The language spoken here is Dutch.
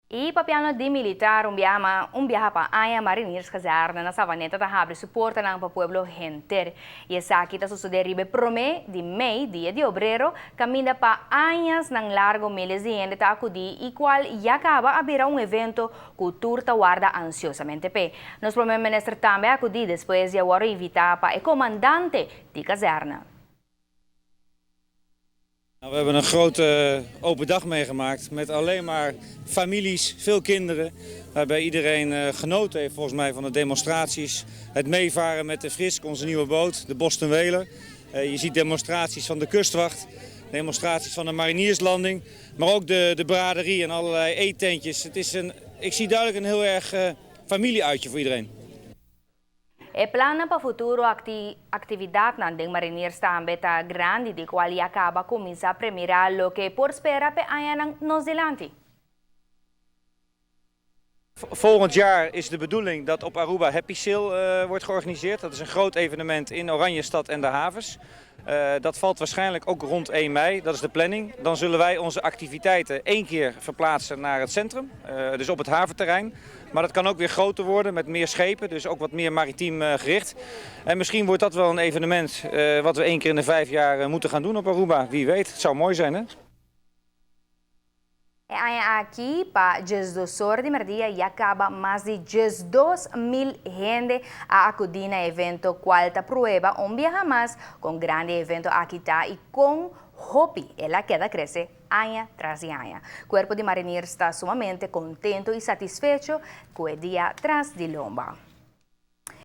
Ipapiano di militar umbiyaha pa aya Mariners Kazarna na Savaneta tahabre suporta ng papueblo Henter. Isa kita susuderibe prome di May, dia de Obrero, caminda pa anyas ng largo miles de gente ta acudi igual ya acaba abrirá evento cultura guarda ansiosamente pe. Nos primeiro ministro também acudi depois de agora invitar pa e comandante di Kazarna. Nou, we hebben een grote open dag meegemaakt met alleen maar families, veel kinderen. Waarbij iedereen genoten heeft volgens mij van de demonstraties. Het meevaren met de Frisk, onze nieuwe boot, de Boston Whaler. Je ziet demonstraties van de kustwacht, demonstraties van de marinierslanding. Maar ook de braderie en allerlei eettentjes. Ik zie duidelijk een heel erg familieuitje voor iedereen. E plano para futuro atividad ng Mariners também tá grande, de qual acaba começar a premiar lo que por espera pe ayan nos delante. Volgend jaar is de bedoeling dat op Aruba Happy Sail wordt georganiseerd. Dat is een groot evenement in Oranjestad en de havens. Dat valt waarschijnlijk ook rond 1 mei, dat is de planning. Dan zullen wij onze activiteiten 1 keer verplaatsen naar het centrum, dus op het haventerrein. Maar dat kan ook weer groter worden met meer schepen, dus ook wat meer maritiem gericht. En misschien wordt dat wel een evenement wat we 1 keer in de 5 jaar moeten gaan doen op Aruba. Wie weet, het zou mooi zijn, hè? Aqui, para Jesus de Mardia, e acaba mais de 2.000 gente a acudir no evento Quarta Prueba, viaja mais com grande evento aqui tá e com Hopi, ela queda cresce año tras año. Cuerpo de Mariners está sumamente contento y satisfecho con el día tras de Lomba.